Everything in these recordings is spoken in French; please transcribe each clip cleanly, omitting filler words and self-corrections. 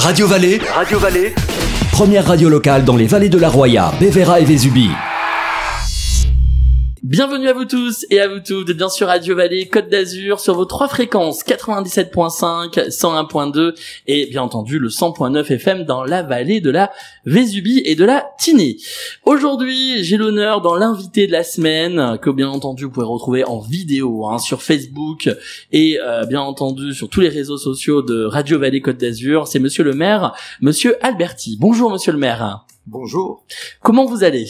Radio Vallée. Radio Vallée. Première radio locale dans les vallées de la Roya, Bévéra et Vésubie. Bienvenue à vous tous et à vous toutes, bien sûr Radio Vallée, Côte d'Azur, sur vos 3 fréquences, 97.5, 101.2 et bien entendu le 100.9 FM dans la vallée de la Vésubie et de la Tinée. Aujourd'hui, j'ai l'honneur dans l'invité de la semaine, que bien entendu vous pouvez retrouver en vidéo sur Facebook et bien entendu sur tous les réseaux sociaux de Radio Vallée Côte d'Azur, c'est monsieur le maire, monsieur Alberti. Bonjour monsieur le maire. Bonjour. Comment vous allez ?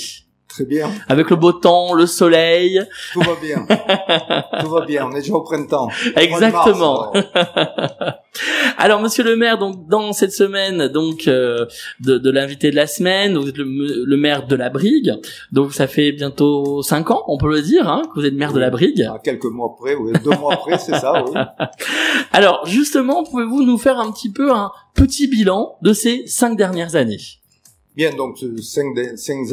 Très bien. Avec le beau temps, le soleil. Tout va bien. Tout va bien. On est déjà au printemps. Exactement. Mars, alors, monsieur le maire, donc dans cette semaine, donc de l'invité de la semaine, vous êtes le maire de la Brigue. Donc ça fait bientôt 5 ans, on peut le dire, que vous êtes maire de la Brigue. À quelques mois près, oui. 2 mois près, c'est ça, oui. Alors, justement, pouvez-vous nous faire un petit peu un petit bilan de ces 5 dernières années? Bien, donc 5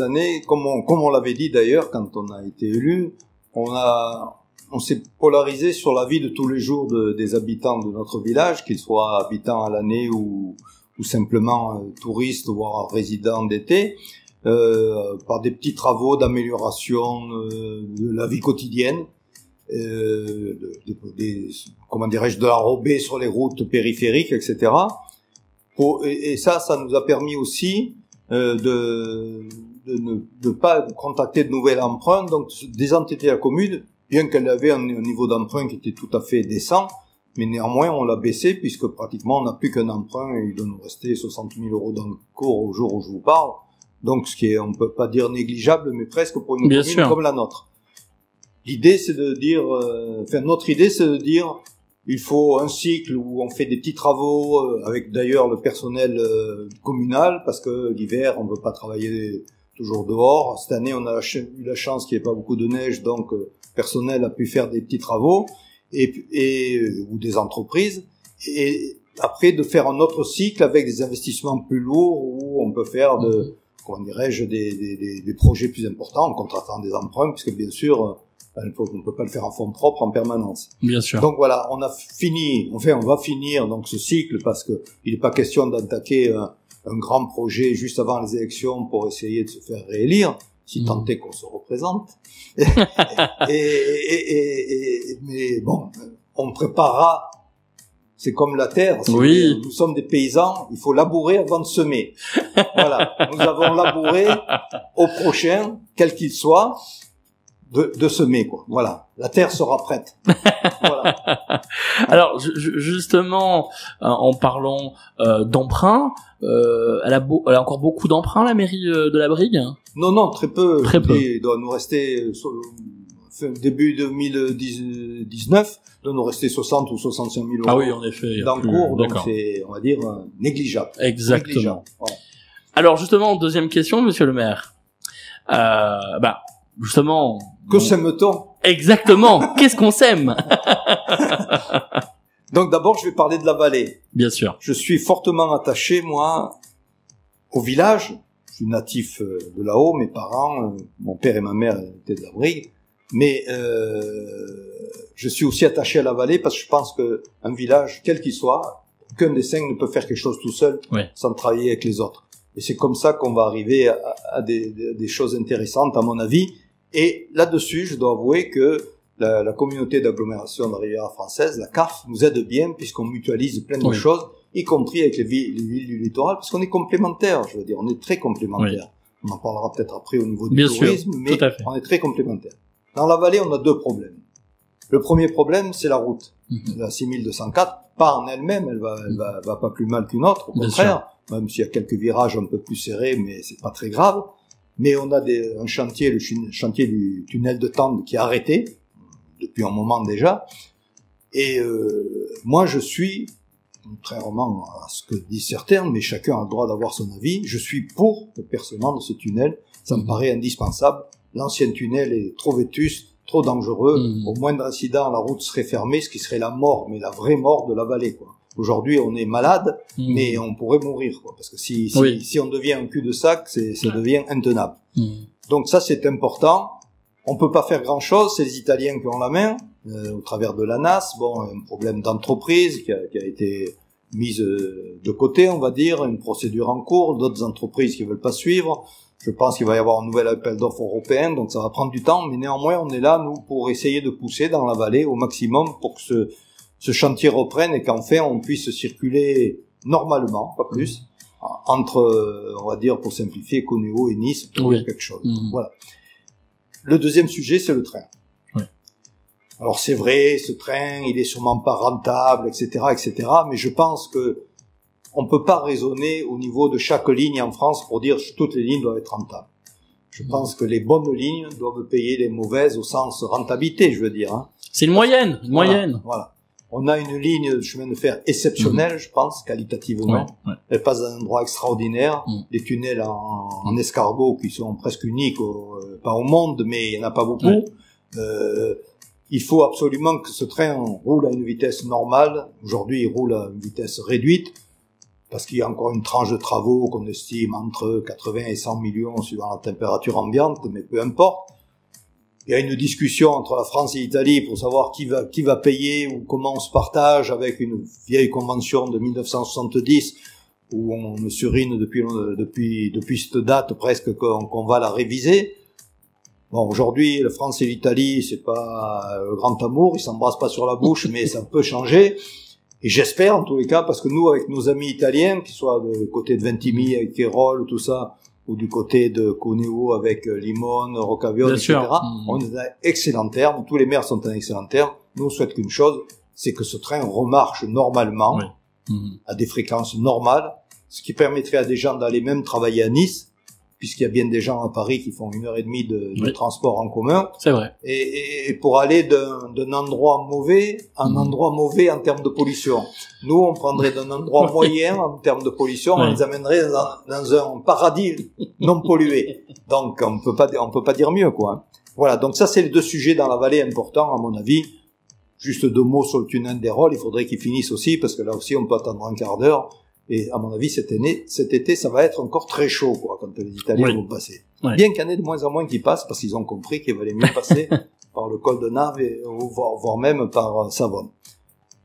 années, comme on l'avait dit d'ailleurs quand on a été élu, on s'est polarisé sur la vie de tous les jours des habitants de notre village, qu'ils soient habitants à l'année ou simplement touristes, voire résidents d'été, par des petits travaux d'amélioration de la vie quotidienne, comment dirais-je, de l'enrobé sur les routes périphériques, etc. Et ça nous a permis aussi de ne pas contacter de nouvel emprunt, donc désendetter la commune, bien qu'elle avait un niveau d'emprunt qui était tout à fait décent, mais néanmoins on l'a baissé puisque pratiquement on n'a plus qu'un emprunt et il doit nous rester 60 000 € d'encours au jour où je vous parle, donc ce qui est, on peut pas dire négligeable, mais presque pour une commune comme la nôtre. L'idée c'est de dire, notre idée c'est de dire, il faut un cycle où on fait des petits travaux avec d'ailleurs le personnel communal parce que l'hiver on ne peut pas travailler toujours dehors. Cette année on a eu la chance qu'il n'y ait pas beaucoup de neige, donc le personnel a pu faire des petits travaux ou des entreprises. Et après de faire un autre cycle avec des investissements plus lourds où on peut faire comment dirais-je, des projets plus importants en contractant des emprunts, puisque bien sûr on ne peut pas le faire en fonds propres en permanence. Bien sûr. Donc voilà, on va finir donc ce cycle parce que il n'est pas question d'attaquer un grand projet juste avant les élections pour essayer de se faire réélire, si tant est qu'on se représente. Mais bon, on préparera. C'est comme la terre. Oui. Nous sommes des paysans. Il faut labourer avant de semer. Voilà. Nous avons labouré au prochain, quel qu'il soit, de semer, quoi. Voilà. La terre sera prête. Voilà. Alors, justement, en parlant d'emprunt, elle a encore beaucoup d'emprunts, la mairie de la Brigue? Non, très peu. Très peu. Il doit nous rester, début 2019, il doit nous rester 60 ou 65 000 € ah oui, en effet, d'encours, donc c'est, on va dire, négligeable. Exactement. Négligeable. Voilà. Alors, justement, deuxième question, monsieur le maire. Justement. Que s'aime-t-on? Exactement. Qu'est-ce qu'on s'aime? Donc d'abord, je vais parler de la vallée. Bien sûr. Je suis fortement attaché, moi, au village. Je suis natif de là-haut, mes parents, mon père et ma mère étaient de la Brigue. Mais je suis aussi attaché à la vallée parce que je pense qu'un village, quel qu'il soit, aucun des 5 ne peut faire quelque chose tout seul sans travailler avec les autres. Et c'est comme ça qu'on va arriver à des choses intéressantes, à mon avis. Et là-dessus, je dois avouer que la communauté d'agglomération de la Riviera française, la CAF, nous aide bien puisqu'on mutualise plein de choses, y compris avec les villes du littoral, parce qu'on est complémentaires, je veux dire, on est très complémentaires. On en parlera peut-être après au niveau du tourisme, mais on est très complémentaires. Dans la vallée, on a 2 problèmes. Le premier problème, c'est la route. La 6204, pas en elle-même, elle va pas plus mal qu'une autre, au contraire, même s'il y a quelques virages un peu plus serrés, mais c'est pas très grave. Mais on a un chantier, le chantier du tunnel de Tende qui est arrêté, depuis un moment déjà. Et moi, je suis, contrairement à ce que disent certains, mais chacun a le droit d'avoir son avis, je suis pour le percement de ce tunnel. Ça me paraît indispensable. L'ancien tunnel est trop vétuste, trop dangereux. Au moindre incident, la route serait fermée, ce qui serait la mort, mais la vraie mort de la vallée, quoi. Aujourd'hui, on est malade, mais on pourrait mourir, quoi. Parce que si on devient un cul-de-sac, ça devient intenable. Donc ça, c'est important. On peut pas faire grand-chose. C'est les Italiens qui ont la main, au travers de l'ANAS. Bon, un problème d'entreprise qui a été mise de côté, on va dire, une procédure en cours, d'autres entreprises qui veulent pas suivre. Je pense qu'il va y avoir un nouvel appel d'offres européen, donc ça va prendre du temps, mais néanmoins, on est là, nous, pour essayer de pousser dans la vallée au maximum pour que ce chantier reprenne et qu'enfin on puisse circuler normalement, pas plus, entre, on va dire, pour simplifier, Caunéo et Nice, pour dire quelque chose. Voilà. Le deuxième sujet, c'est le train. Alors c'est vrai, ce train, il est sûrement pas rentable, etc., etc., mais je pense que on peut pas raisonner au niveau de chaque ligne en France pour dire que toutes les lignes doivent être rentables. Je pense que les bonnes lignes doivent payer les mauvaises au sens rentabilité, je veux dire. Hein. C'est une moyenne, Voilà. On a une ligne de chemin de fer exceptionnelle, je pense, qualitativement. Elle passe dans un endroit extraordinaire. Des tunnels en escargot qui sont presque uniques, pas au monde, mais il n'y en a pas beaucoup. Il faut absolument que ce train roule à une vitesse normale. Aujourd'hui, il roule à une vitesse réduite parce qu'il y a encore une tranche de travaux qu'on estime entre 80 et 100 millions suivant la température ambiante, mais peu importe. Il y a une discussion entre la France et l'Italie pour savoir qui va payer ou comment on se partage avec une vieille convention de 1970 où on me surine depuis cette date presque qu'on va la réviser. Bon, aujourd'hui, la France et l'Italie, c'est pas le grand amour, ils s'embrassent pas sur la bouche, mais ça peut changer. Et j'espère, en tous les cas, parce que nous, avec nos amis italiens, qu'ils soient du côté de Ventimiglia avec Tirol, tout ça, ou du côté de Cuneo avec Limone, Rocavione, etc., on est à excellent terme, tous les maires sont en excellent terme. Nous, on souhaite qu'une chose, c'est que ce train remarche normalement, à des fréquences normales, ce qui permettrait à des gens d'aller même travailler à Nice, puisqu'il y a bien des gens à Paris qui font 1h30 de transport en commun. C'est vrai. Et pour aller d'un endroit mauvais à un endroit mauvais en termes de pollution. Nous, on prendrait d'un endroit moyen en termes de pollution, on les amènerait dans un paradis non pollué. Donc, on peut pas dire mieux, quoi. Voilà. Donc ça, c'est les deux sujets dans la vallée importants, à mon avis. Juste 2 mots sur le tunnel des Rolles. Il faudrait qu'il finisse aussi, parce que là aussi, on peut attendre un quart d'heure. Et à mon avis, cet été, ça va être encore très chaud, quoi, quand les Italiens vont passer. Bien qu'il y en ait de moins en moins qui passent, parce qu'ils ont compris qu'il valait mieux passer par le col de Nave, voire même par Savone.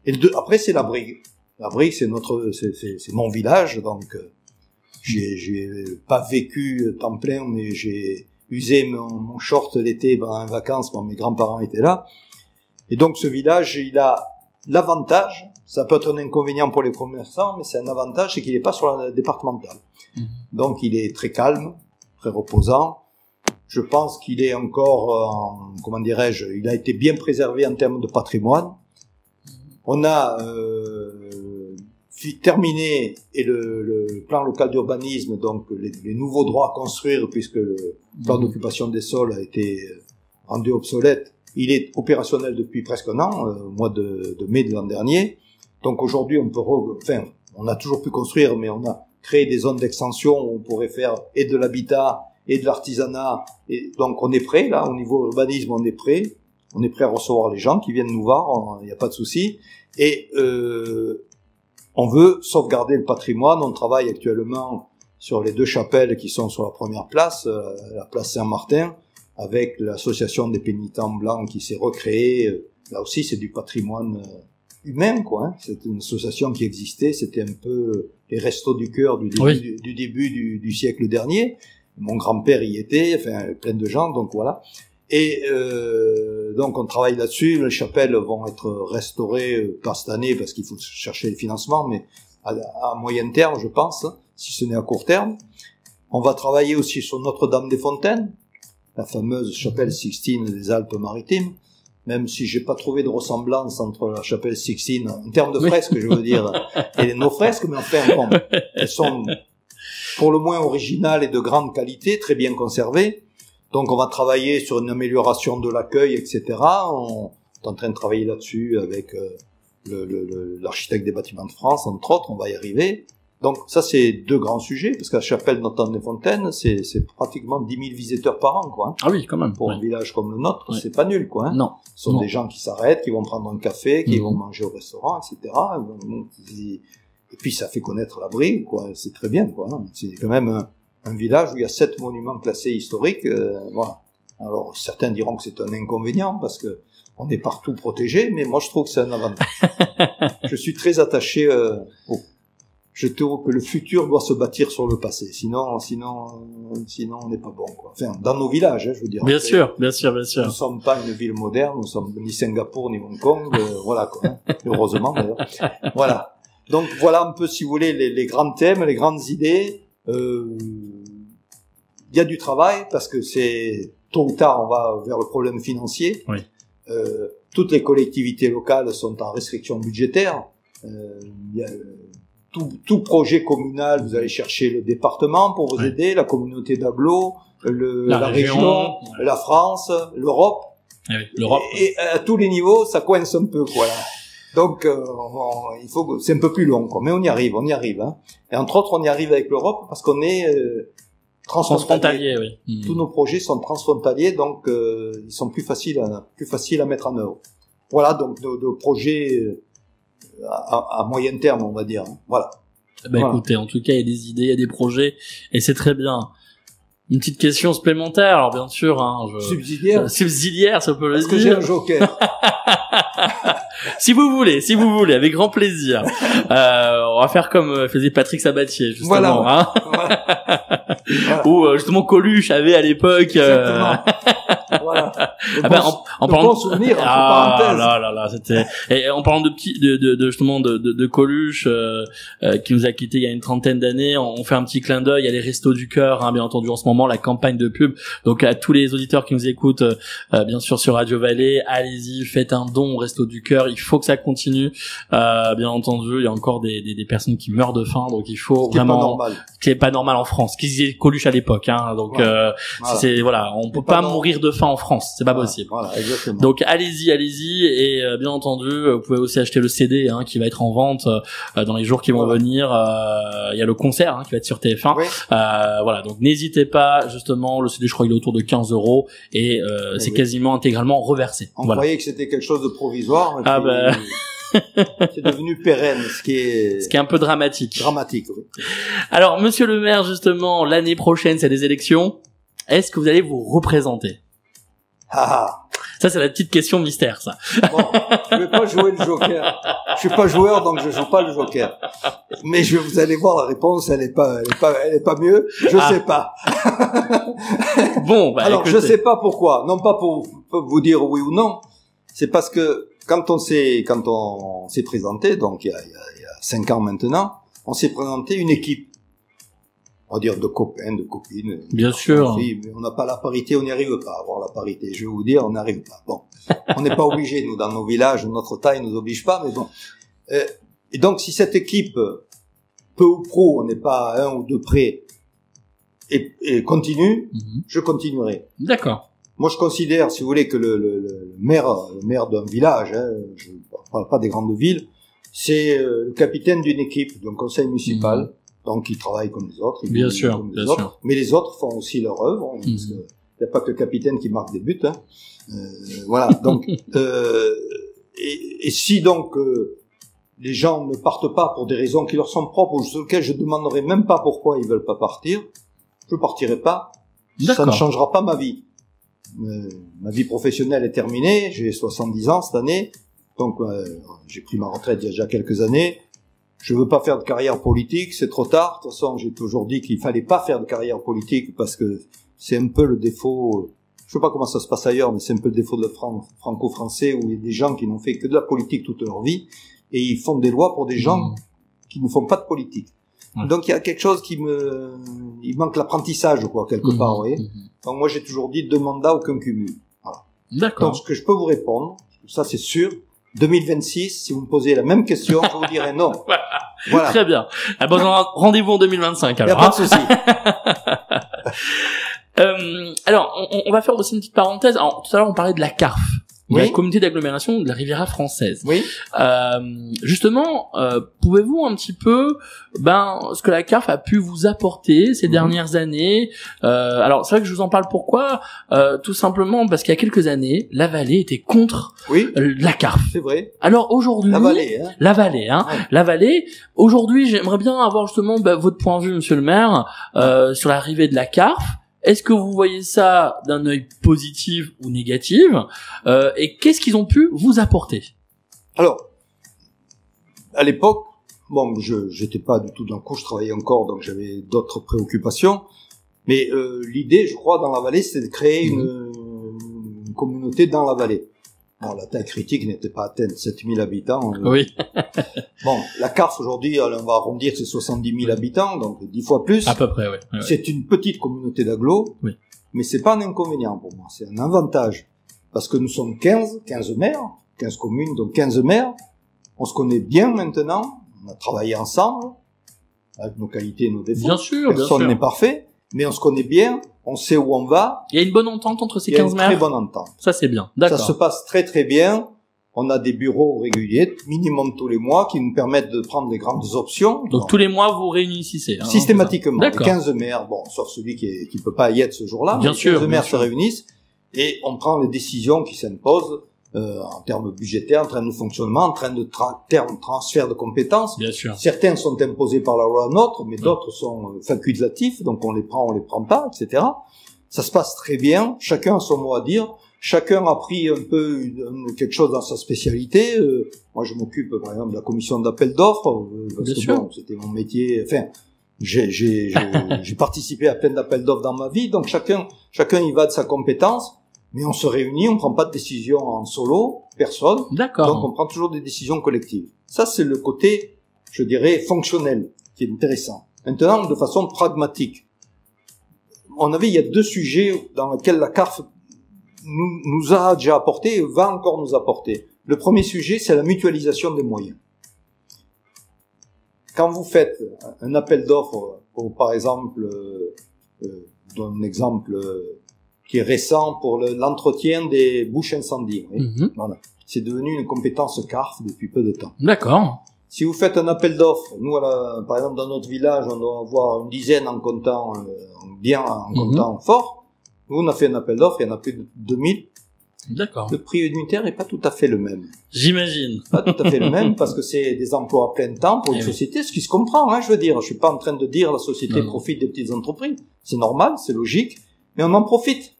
Et après, c'est la Brigue. La Brigue, c'est mon village, donc j'ai pas vécu temps plein, mais j'ai usé mon short l'été pendant les vacances quand mes grands-parents étaient là. Et donc, ce village, il a l'avantage, ça peut être un inconvénient pour les commerçants, mais c'est un avantage, c'est qu'il n'est pas sur la départementale. Donc il est très calme, très reposant. Je pense qu'il est encore, il a été bien préservé en termes de patrimoine. On a terminé et le plan local d'urbanisme, donc les nouveaux droits à construire, puisque le plan d'occupation des sols a été rendu obsolète. Il est opérationnel depuis presque un an, au mois de mai de l'an dernier. Donc aujourd'hui, on a toujours pu construire, mais on a créé des zones d'extension où on pourrait faire et de l'habitat et de l'artisanat. Et donc on est prêt, là, au niveau urbanisme, on est prêt. On est prêt à recevoir les gens qui viennent nous voir, il n'y a pas de souci. Et on veut sauvegarder le patrimoine. On travaille actuellement sur les 2 chapelles qui sont sur la première place, la place Saint-Martin, avec l'association des pénitents blancs qui s'est recréée. Là aussi, c'est du patrimoine humain, quoi. Hein. C'est une association qui existait. C'était un peu les restos du cœur du début du siècle dernier. Mon grand-père y était, enfin, plein de gens, donc voilà. Et donc, on travaille là-dessus. Les chapelles vont être restaurées pas cette année parce qu'il faut chercher le financement, mais à moyen terme, je pense, si ce n'est à court terme. On va travailler aussi sur Notre-Dame-des-Fontaines, la fameuse chapelle Sixtine des Alpes-Maritimes, même si j'ai pas trouvé de ressemblance entre la chapelle Sixtine, en termes de fresques, je veux dire, et nos fresques, mais enfin, bon, elles sont pour le moins originales et de grande qualité, très bien conservées. Donc on va travailler sur une amélioration de l'accueil, etc. On est en train de travailler là-dessus avec l'architecte des bâtiments de France, entre autres, on va y arriver. Donc ça, c'est 2 grands sujets, parce que la chapelle Notre-Dame-des-Fontaines, c'est pratiquement 10 000 visiteurs par an, quoi. Hein. Ah oui, quand même. Pour un village comme le nôtre, c'est pas nul, quoi. Hein. Non. Ce sont des gens qui s'arrêtent, qui vont prendre un café, qui vont manger au restaurant, etc. Et puis ça fait connaître la Brigue, quoi. C'est très bien, quoi. Hein. C'est quand même un village où il y a 7 monuments classés historiques, voilà. Alors certains diront que c'est un inconvénient parce que on est partout protégé, mais moi je trouve que c'est un avantage. Je suis très attaché je trouve que le futur doit se bâtir sur le passé. Sinon on n'est pas bon, quoi. Enfin, dans nos villages, je veux dire. Bien sûr. Nous sommes pas une ville moderne, nous sommes ni Singapour, ni Hong Kong, voilà, quoi. Heureusement, d'ailleurs. Voilà. Donc, voilà un peu, si vous voulez, les grands thèmes, les grandes idées. Il y a du travail, parce que tôt ou tard, on va vers le problème financier. Oui. Toutes les collectivités locales sont en restriction budgétaire. Tout projet communal, vous allez chercher le département pour vous aider, la communauté d'agglo, la région, la France, l'Europe. Ah oui, l'Europe. Et à tous les niveaux, ça coince un peu, quoi. Donc, c'est un peu plus long, quoi. Mais on y arrive, hein. Et entre autres, on y arrive avec l'Europe parce qu'on est transfrontalier. Oui. Tous nos projets sont transfrontaliers, donc ils sont plus faciles à mettre en œuvre. Voilà, donc nos projets à moyen terme, on va dire. Voilà. Voilà. Écoutez, en tout cas, il y a des idées, il y a des projets, et c'est très bien. Une petite question supplémentaire, alors bien sûr, subsidiaire, ça peut le dire. Est-ce que j'ai un joker? Si vous voulez, avec grand plaisir. On va faire comme faisait Patrick Sabatier, justement. Voilà. Voilà. Ou justement Coluche avait à l'époque. Voilà. En parlant de souvenirs, entre parenthèses. Là, c'était. Et en parlant de Coluche, qui nous a quittés il y a une trentaine d'années, on fait un petit clin d'œil à les Restos du Cœur, hein, bien entendu en ce moment, la campagne de pub. Donc à tous les auditeurs qui nous écoutent, bien sûr sur Radio Vallée, allez-y, faites un don au Resto du Cœur. Il faut que ça continue. Bien entendu, il y a encore des personnes qui meurent de faim, donc il faut vraiment. Qui est pas normal en France. Qui disait Coluche à l'époque, hein. Donc on peut pas mourir de faim en France, c'est pas possible. Voilà, exactement. Donc allez-y et bien entendu, vous pouvez aussi acheter le CD hein, qui va être en vente dans les jours qui vont venir. Il y a le concert hein, qui va être sur TF1. Oui. Voilà, donc n'hésitez pas. Justement, le CD, je crois, il est autour de 15 € et c'est quasiment intégralement reversé. On croyait que c'était quelque chose de provisoire. C'est devenu pérenne, ce qui est un peu dramatique. Dramatique, oui. Alors, monsieur le maire, justement, l'année prochaine, c'est des élections. Est-ce que vous allez vous représenter? Ça, c'est la petite question mystère, ça. Bon, je vais pas jouer le joker. Je suis pas joueur, donc je joue pas le joker. Mais vous allez voir, la réponse, elle est pas mieux. Je sais pas. Bon, alors, écoutez. Je sais pas pourquoi. Non pas pour vous dire oui ou non. C'est parce que quand on s'est présenté, donc il y a 5 ans maintenant, on s'est présenté une équipe. On va dire de copains, de copines. Bien sûr. Mais on n'a pas la parité, on n'y arrive pas à avoir la parité. Je vais vous dire, on n'arrive pas. Bon. On n'est pas obligé, nous, dans nos villages, notre taille nous oblige pas, mais bon. Et donc, si cette équipe, peu ou prou, on n'est pas à 1 ou 2 près, et continue, je continuerai. D'accord. Moi, je considère, si vous voulez, que le maire d'un village, hein, je parle pas des grandes villes, c'est le capitaine d'une équipe, d'un conseil municipal. Donc, ils travaillent comme les autres. Bien sûr. Mais les autres font aussi leur œuvre. Parce que il n'y a pas que le capitaine qui marque des buts. Hein. Voilà. Donc, et si donc les gens ne partent pas pour des raisons qui leur sont propres, ou sur lesquelles je demanderai même pas pourquoi ils veulent pas partir, je partirai pas. Ça ne changera pas ma vie. Ma vie professionnelle est terminée. J'ai 70 ans cette année. Donc, j'ai pris ma retraite il y a déjà quelques années. Je veux pas faire de carrière politique, c'est trop tard. De toute façon, j'ai toujours dit qu'il fallait pas faire de carrière politique parce que c'est un peu le défaut, je sais pas comment ça se passe ailleurs, mais c'est un peu le défaut de franco-français où il y a des gens qui n'ont fait que de la politique toute leur vie et ils font des lois pour des gens qui ne font pas de politique. Donc il y a quelque chose il manque l'apprentissage, quoi, quelque part, vous voyez. Donc moi j'ai toujours dit 2 mandats, aucun cumul. Voilà. D'accord. Donc ce que je peux vous répondre, ça c'est sûr, 2026, si vous me posez la même question, je vous dirai non. Voilà. Très bien. Rendez-vous en 2025, alors. Il n'y a pas de souci. Alors, on va faire aussi une petite parenthèse. Alors, tout à l'heure, on parlait de la CARF. La communauté d'agglomération de la Riviera française. Oui. Justement, pouvez-vous un petit peu, ce que la CARF a pu vous apporter ces dernières années. Alors, c'est vrai que je vous en parle pourquoi. Tout simplement parce qu'il y a quelques années, la Vallée était contre la CARF. C'est vrai. Alors aujourd'hui, la Vallée, la Vallée. Aujourd'hui, j'aimerais bien avoir justement votre point de vue, monsieur le maire, sur l'arrivée de la CARF. Est-ce que vous voyez ça d'un œil positif ou négatif, et qu'est-ce qu'ils ont pu vous apporter? Alors, à l'époque, bon, j'étais pas du tout dans le coup, je travaillais encore, donc j'avais d'autres préoccupations. Mais l'idée, je crois, dans la vallée, c'était de créer une communauté dans la vallée. Bon, la taille critique n'était pas atteinte, 7000 habitants. Oui. Bon, la CARF aujourd'hui, on va arrondir, c'est 70 000 habitants, donc 10 fois plus. À peu près, oui. C'est une petite communauté d'agglos, oui. Mais c'est pas un inconvénient pour moi, c'est un avantage. Parce que nous sommes 15 maires, 15 communes, donc 15 maires. On se connaît bien maintenant, on a travaillé ensemble, avec nos qualités et nos défauts. Bien sûr, personne n'est parfait, mais on se connaît bien, on sait où on va. Il y a une bonne entente entre ces 15 maires. Il y a une très bonne entente. Ça, c'est bien. D'accord. Ça se passe très très bien. On a des bureaux réguliers, minimum tous les mois, qui nous permettent de prendre des grandes options. Donc tous les mois, vous réunissez. Hein, systématiquement. Les 15 maires, bon, sauf celui qui peut pas y être ce jour-là. Bien sûr. Les 15 maires se réunissent et on prend les décisions qui s'imposent en termes budgétaires, en termes de fonctionnement, en termes de transfert de compétences. Bien sûr. Certains sont imposés par la loi nôtre, mais d'autres sont facultatifs, donc on les prend pas, etc. Ça se passe très bien. Chacun a son mot à dire. Chacun a pris un peu quelque chose dans sa spécialité. Moi, je m'occupe, par exemple, de la commission d'appel d'offres, parce que bon, c'était mon métier. Enfin, j'ai participé à plein d'appels d'offres dans ma vie, donc chacun y va de sa compétence. Mais on se réunit, on prend pas de décision en solo, personne. D'accord. Donc on prend toujours des décisions collectives. Ça, c'est le côté, je dirais, fonctionnel, qui est intéressant. Maintenant, de façon pragmatique. Il y a 2 sujets dans lesquels la CARF nous a déjà apporté et va encore nous apporter. Le premier sujet, c'est la mutualisation des moyens. Quand vous faites un appel d'offres, par exemple, je donne un exemple qui est récent pour l'entretien des bouches incendies. Voilà. C'est devenu une compétence CARF depuis peu de temps. D'accord. Si vous faites un appel d'offres, nous, par exemple, dans notre village, on doit avoir une dizaine en comptant comptant fort. Nous, on a fait un appel d'offres, il y en a plus de 2000. D'accord. Le prix unitaire est pas tout à fait le même. J'imagine. Pas tout à fait le même, parce que c'est des emplois à plein temps pour une société, ce qui se comprend, hein, je veux dire. Je suis pas en train de dire la société profite des petites entreprises. C'est normal, c'est logique, mais on en profite.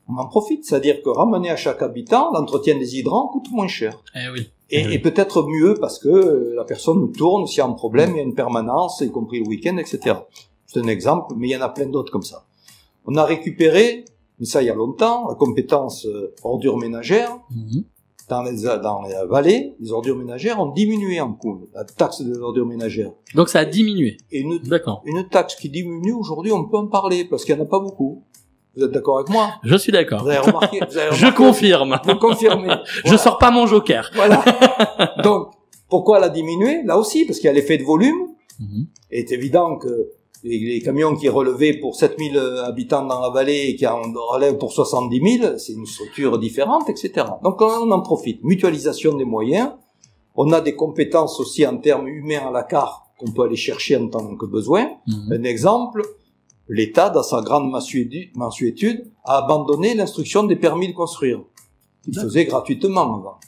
On en profite, c'est-à-dire que ramener à chaque habitant, l'entretien des hydrants coûte moins cher. Oui. Et peut-être mieux parce que la personne tourne, s'il y a un problème, il y a une permanence, y compris le week-end, etc. C'est un exemple, mais il y en a plein d'autres comme ça. On a récupéré, mais ça il y a longtemps, la compétence ordures ménagères. Dans la vallée, les ordures ménagères ont diminué en coût, la taxe des ordures ménagères. Donc ça a diminué. Et D'accord. Une taxe qui diminue, aujourd'hui, on peut en parler, parce qu'il n'y en a pas beaucoup. Vous êtes d'accord avec moi? Je suis d'accord. Vous avez remarqué, je confirme. Vous confirmez. Voilà. Je sors pas mon joker. Voilà. Donc, pourquoi elle a diminué? Là aussi, parce qu'il y a l'effet de volume. Il est évident que les camions qui relevaient pour 7000 habitants dans la vallée et qui en relèvent pour 70 000, c'est une structure différente, etc. Donc, on en profite. Mutualisation des moyens. On a des compétences aussi en termes humains à la CARF qu'on peut aller chercher en tant que besoin. Un exemple, l'État, dans sa grande mansuétude, a abandonné l'instruction des permis de construire. Il faisait gratuitement avant.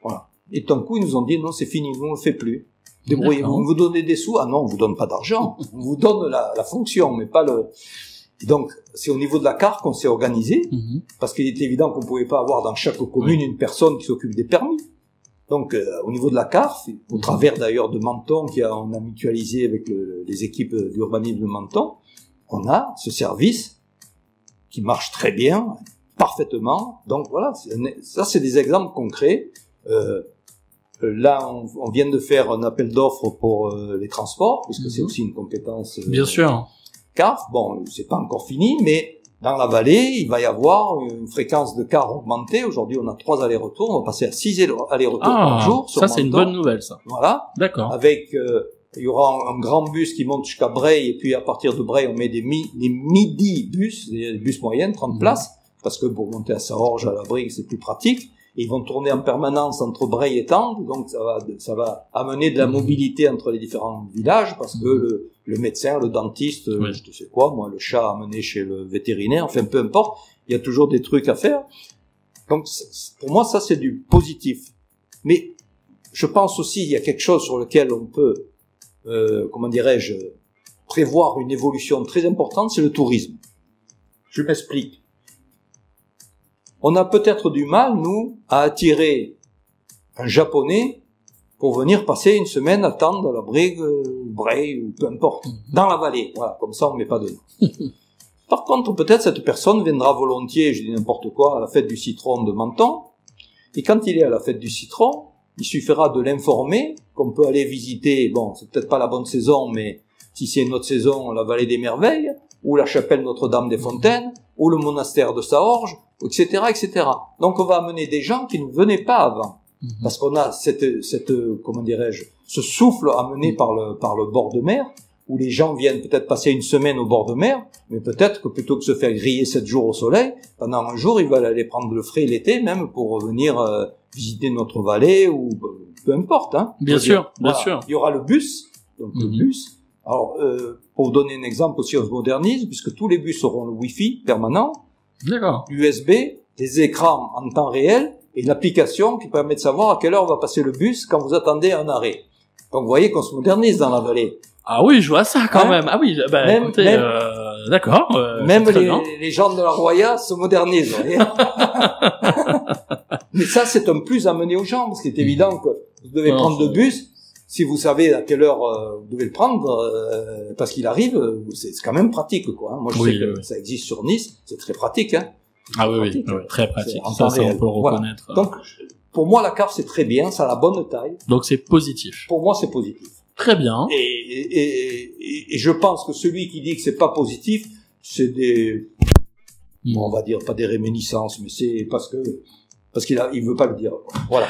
Voilà. Et d'un coup, ils nous ont dit, non, c'est fini, nous on le fait plus. Débrouillez-vous, on vous donne des sous. Ah non, on vous donne pas d'argent. On vous donne la fonction, mais pas le... Donc, c'est au niveau de la CARF qu'on s'est organisé, parce qu'il est évident qu'on pouvait pas avoir dans chaque commune une personne qui s'occupe des permis. Donc, au niveau de la CARF, au travers d'ailleurs de Menton, on a mutualisé avec les équipes d'urbanisme de Menton, on a ce service qui marche très bien, parfaitement. Donc voilà, ça c'est des exemples concrets. Là, on vient de faire un appel d'offres pour les transports, puisque c'est aussi une compétence. Bien sûr. CARF, bon, c'est pas encore fini, mais dans la vallée, il va y avoir une fréquence de cars augmentée. Aujourd'hui, on a 3 allers-retours, on va passer à 6 allers-retours par jour. Ça, c'est une bonne nouvelle, ça. Voilà. D'accord. Avec il y aura un grand bus qui monte jusqu'à Breil, et puis à partir de Breil, on met des midi-bus, des bus moyennes, 30 places, parce que pour monter à Saorge, à la Brigue, c'est plus pratique. Et ils vont tourner en permanence entre Breil et Tende, donc ça va amener de la mobilité entre les différents villages, parce que le médecin, le dentiste, je sais quoi, moi, le chat à amener chez le vétérinaire, enfin, peu importe, il y a toujours des trucs à faire. Donc, pour moi, ça, c'est du positif. Mais, je pense aussi, il y a quelque chose sur lequel on peut, comment dirais-je, prévoir une évolution très importante, c'est le tourisme. Je m'explique. On a peut-être du mal, nous, à attirer un Japonais pour venir passer une semaine à Tende, à la Brigue, Bray, ou peu importe, dans la vallée. Voilà, comme ça on met pas de nom. Par contre, peut-être cette personne viendra volontiers, je dis n'importe quoi, à la fête du citron de Menton, et quand il est à la fête du citron, il suffira de l'informer qu'on peut aller visiter, bon, c'est peut-être pas la bonne saison, mais si c'est une autre saison, la vallée des merveilles, ou la chapelle Notre-Dame-des-Fontaines, ou le monastère de Saorge, etc., etc. Donc on va amener des gens qui ne venaient pas avant, parce qu'on a cette comment dirais-je, ce souffle amené par le bord de mer, où les gens viennent peut-être passer une semaine au bord de mer, mais peut-être que plutôt que se faire griller 7 jours au soleil, pendant un jour, ils veulent aller prendre le frais l'été, même pour venir visiter notre vallée, ou peu importe. Hein. Bien sûr, bien sûr. Il y aura le bus, donc le bus. Alors, pour vous donner un exemple aussi, on se modernise, puisque tous les bus auront le Wi-Fi permanent, d'accord, USB, des écrans en temps réel, et l'application qui permet de savoir à quelle heure va passer le bus quand vous attendez un arrêt. Donc vous voyez qu'on se modernise dans la vallée. Ah oui, je vois ça quand même. Ah oui, bah même, écoutez, d'accord. Même les gens de la Roya se modernisent, vous voyez. Mais ça, c'est un plus à mener aux gens, parce qu'il est évident que vous devez prendre le bus. Si vous savez à quelle heure vous devez le prendre, parce qu'il arrive, c'est quand même pratique, quoi. Moi, je sais que ça existe sur Nice, c'est très pratique, hein. Ah oui, oui, très pratique. Ça, on peut le reconnaître. Voilà. Donc, pour moi, la carte, c'est très bien, ça a la bonne taille. Donc, c'est positif. Pour moi, c'est positif. Très bien. Et je pense que celui qui dit que c'est pas positif, c'est des, on va dire pas des réminiscences, mais c'est parce qu'il veut pas le dire. Voilà.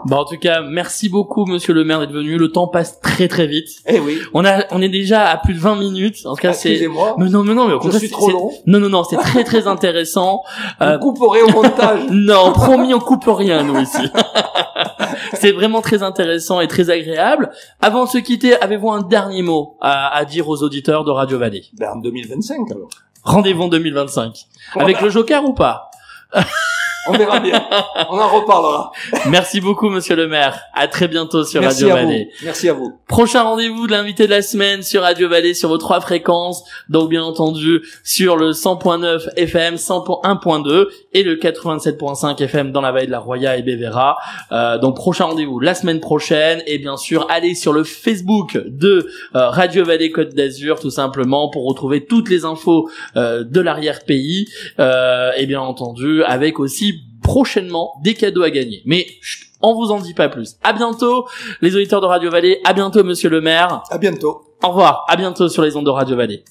Bon, en tout cas, merci beaucoup, monsieur le maire, d'être venu. Le temps passe très très vite. Eh oui. On est déjà à plus de 20 minutes. En tout cas, excusez-moi. Mais non, au contraire, je suis trop long. Non, c'est très très intéressant. Vous couperez au montage. Non, promis, on coupe rien, nous, ici. C'est vraiment très intéressant et très agréable. Avant de se quitter, avez-vous un dernier mot à dire aux auditeurs de Radio Vallée? Ben, en 2025, alors. Rendez-vous en 2025. Avec le Joker ou pas? On verra bien. On en reparlera. Merci beaucoup, monsieur le maire. À très bientôt sur Radio Vallée. Merci à vous. Prochain rendez-vous de l'invité de la semaine sur Radio Vallée sur vos 3 fréquences. Donc, bien entendu, sur le 100.9 FM, 101.2 et le 87.5 FM dans la vallée de la Roya et Bévéra. Donc, prochain rendez-vous la semaine prochaine. Et bien sûr, allez sur le Facebook de Radio Vallée Côte d'Azur, tout simplement, pour retrouver toutes les infos de l'arrière-pays. Et bien entendu, avec aussi prochainement des cadeaux à gagner. Mais on vous en dit pas plus. À bientôt les auditeurs de Radio Vallée, à bientôt monsieur le maire. À bientôt. Au revoir, à bientôt sur les ondes de Radio Vallée.